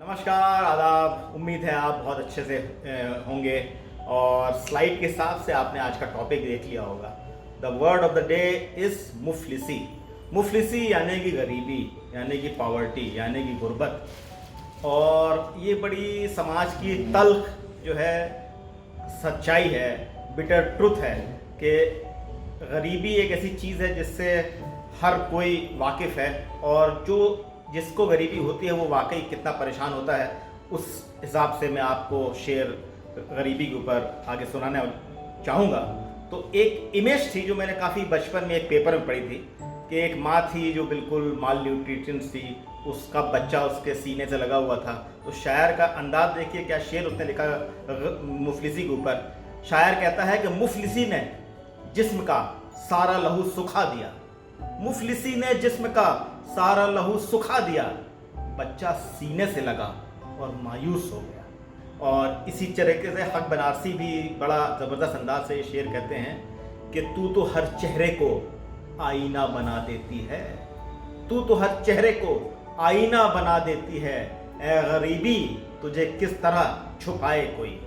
नमस्कार, आदाब। उम्मीद है आप बहुत अच्छे से होंगे। और स्लाइड के हिसाब से आपने आज का टॉपिक देख लिया होगा। The word of the day is मुफलिसी। मुफलिसी यानी कि गरीबी, यानी कि पॉवर्टी, यानी कि गुर्बत। और ये बड़ी समाज की तल्ख जो है सच्चाई है, बिटर ट्रुथ है कि गरीबी एक ऐसी चीज़ है जिससे हर कोई वाकिफ़ है, और जो जिसको गरीबी होती है वो वाकई कितना परेशान होता है, उस हिसाब से मैं आपको शेर गरीबी के ऊपर आगे सुनाना चाहूँगा। तो एक इमेज थी जो मैंने काफ़ी बचपन में एक पेपर में पढ़ी थी कि एक माँ थी जो बिल्कुल माल न्यूट्रिशन थी, उसका बच्चा उसके सीने से लगा हुआ था। तो शायर का अंदाज देखिए, क्या शेर उसने लिखा मुफलिसी के ऊपर। शायर कहता है कि मुफलिसी ने जिस्म का सारा लहू सुखा दिया, मुफलिसी ने जिस्म का सारा लहू सुखा दिया, बच्चा सीने से लगा और मायूस हो गया। और इसी तरीके से हक बनारसी भी बड़ा ज़बरदस्त अंदाज से शेर कहते हैं कि तू तो हर चेहरे को आईना बना देती है, तू तो हर चेहरे को आईना बना देती है, ए गरीबी तुझे किस तरह छुपाए कोई।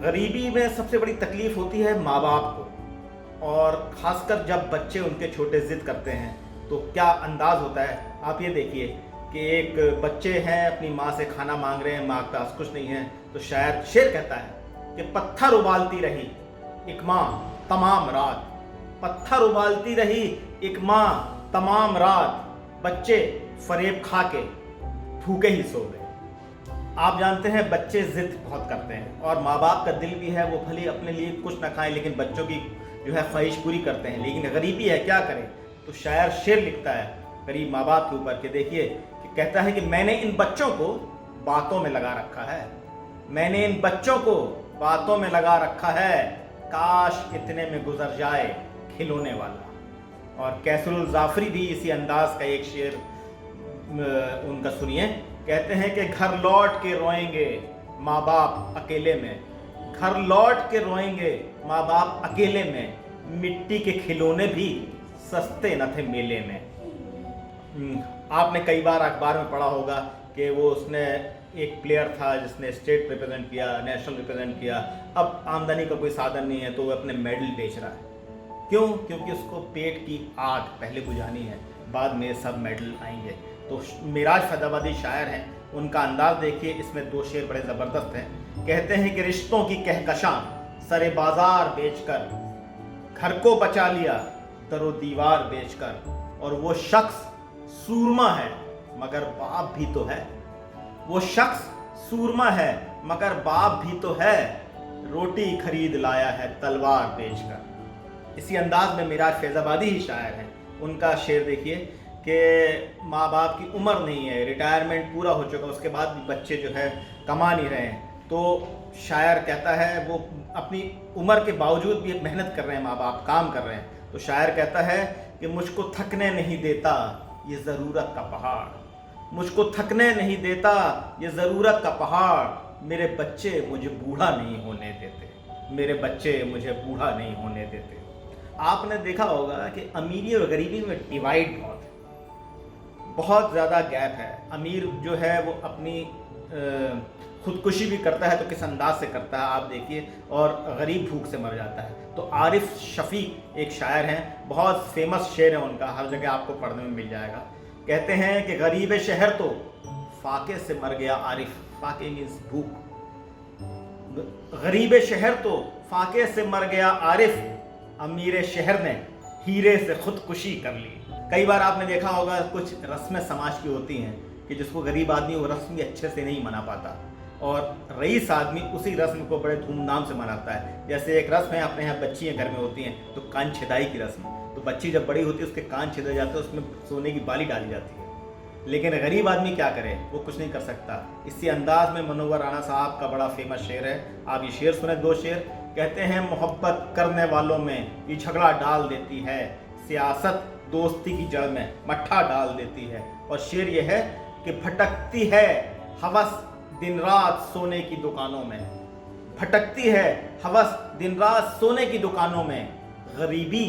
गरीबी में सबसे बड़ी तकलीफ होती है माँ बाप को, और ख़ासकर जब बच्चे उनके छोटे ज़िद करते हैं तो क्या अंदाज़ होता है। आप ये देखिए कि एक बच्चे हैं, अपनी माँ से खाना मांग रहे हैं, माँ के पास कुछ नहीं है, तो शायद शेर कहता है कि पत्थर उबालती रही एक माँ तमाम रात, पत्थर उबालती रही एक माँ तमाम रात, बच्चे फरेब खा के भूखे ही सो गए। आप जानते हैं बच्चे ज़िद बहुत करते हैं, और माँ बाप का दिल भी है, वो भले अपने लिए कुछ ना खाएं लेकिन बच्चों की जो है ख्वाहिश पूरी करते हैं। लेकिन गरीबी है, क्या करें। तो शायर शेर लिखता है गरीब माँ बाप के ऊपर कि देखिए, कि कहता है कि मैंने इन बच्चों को बातों में लगा रखा है, मैंने इन बच्चों को बातों में लगा रखा है, काश इतने में गुजर जाए खिलौने वाला। और कैसरुल जाफरी भी इसी अंदाज का एक शेर उनका सुनिए। कहते हैं कि घर लौट के रोएंगे माँ बाप अकेले में, घर लौट के रोएंगे माँ बाप अकेले में, मिट्टी के खिलौने भी सस्ते न थे मेले में। आपने कई बार अखबार में पढ़ा होगा कि वो उसने एक प्लेयर था जिसने स्टेट रिप्रेजेंट किया, नेशनल रिप्रेजेंट किया, अब आमदनी का कोई साधन नहीं है तो वो अपने मेडल बेच रहा है। क्यों? क्योंकि उसको पेट की आग पहले बुझानी है, बाद में सब मेडल आएंगे। तो मिराज फैजाबादी शायर हैं, उनका अंदाज देखिए, इसमें दो शेर बड़े ज़बरदस्त हैं। कहते हैं कि रिश्तों की कहकशां सरे बाजार बेचकर, घर को बचा लिया दरो दीवार बेचकर, और वो शख्स सूरमा है मगर बाप भी तो है, वो शख्स सूरमा है मगर बाप भी तो है, रोटी खरीद लाया है तलवार बेचकर। इसी अंदाज में मिराज फैजाबादी ही शायर हैं। उनका शेर देखिए कि माँ बाप की उम्र नहीं है, रिटायरमेंट पूरा हो चुका, उसके बाद भी बच्चे जो है कमा नहीं रहे हैं, तो शायर कहता है वो अपनी उम्र के बावजूद भी मेहनत कर रहे हैं, माँ बाप काम कर रहे हैं। तो शायर कहता है कि मुझको थकने नहीं देता ये ज़रूरत का पहाड़, मुझको थकने नहीं देता ये ज़रूरत का पहाड़, मेरे बच्चे मुझे बूढ़ा नहीं होने देते, मेरे बच्चे मुझे बूढ़ा नहीं होने देते। आपने देखा होगा कि अमीरी और गरीबी में डिवाइड बहुत ज़्यादा गैप है। अमीर जो है वो अपनी खुदकुशी भी करता है तो किस अंदाज से करता है आप देखिए, और गरीब भूख से मर जाता है। तो आरिफ शफीक एक शायर हैं, बहुत फेमस शेर है उनका, हर जगह आपको पढ़ने में मिल जाएगा। कहते हैं कि गरीब शहर तो फाके से मर गया आरिफ, फाके मीन्स भूख, गरीब शहर तो फाके से मर गया आरिफ, अमीर शहर ने हीरे से खुदकुशी कर ली। कई बार आपने देखा होगा कुछ रस्में समाज की होती हैं कि जिसको गरीब आदमी वो रस्म भी अच्छे से नहीं मना पाता, और रईस आदमी उसी रस्म को बड़े धूमधाम से मनाता है। जैसे एक रस्म है, अपने यहाँ बच्चियाँ घर में होती हैं तो कान छिदाई की रस्म, तो बच्ची जब बड़ी होती है उसके कान छिदे जाते हैं, उसमें सोने की बाली डाली जाती है। लेकिन गरीब आदमी क्या करे, वो कुछ नहीं कर सकता। इसी अंदाज में मनोवर राणा साहब का बड़ा फेमस शेर है, आप ये शेर सुने, दो शेर। कहते हैं मोहब्बत करने वालों में ये झगड़ा डाल देती है, सियासत दोस्ती की जड़ में मट्ठा डाल देती है। और शेर ये है कि भटकती है हवस दिन रात सोने की दुकानों में, भटकती है हवस दिन रात सोने की दुकानों में, गरीबी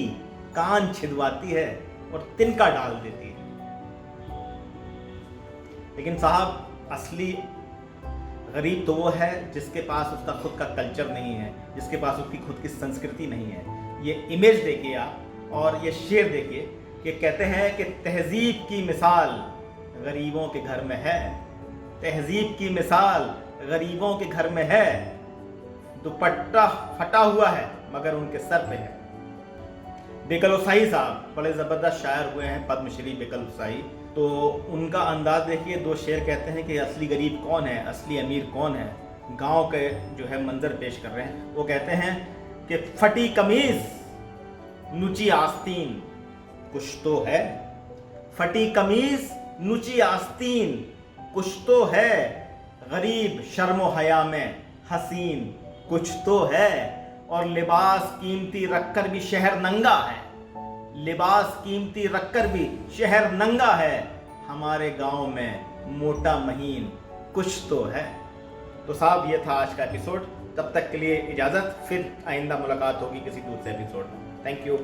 कान छिदवाती है और तिनका डाल देती है। लेकिन साहब असली गरीब तो वो है जिसके पास उसका खुद का कल्चर नहीं है, जिसके पास उसकी खुद की संस्कृति नहीं है। ये इमेज देखिए आप और ये शेर देखिए कि कहते हैं कि तहजीब की मिसाल गरीबों के घर में है, तहजीब की मिसाल गरीबों के घर में है, दुपट्टा फटा हुआ है मगर उनके सर पे है। बेकल हुसैनी साहब बड़े ज़बरदस्त शायर हुए हैं, पद्मश्री बेकल हुसैनी। तो उनका अंदाज देखिए, दो शेर कहते हैं कि असली गरीब कौन है, असली अमीर कौन है। गांव के जो है मंजर पेश कर रहे हैं। वो कहते हैं कि फटी कमीज नुची आस्तीन कुछ तो है, फटी कमीज नुची आस्तीन कुछ तो है, गरीब शर्मो हया में हसीन कुछ तो है, और लिबास कीमती रखकर भी शहर नंगा है, लिबास कीमती रखकर भी शहर नंगा है, हमारे गांव में मोटा महीन कुछ तो है। तो साहब ये था आज का एपिसोड। तब तक के लिए इजाज़त, फिर आइंदा मुलाकात होगी किसी दूसरे एपिसोड में। Thank you.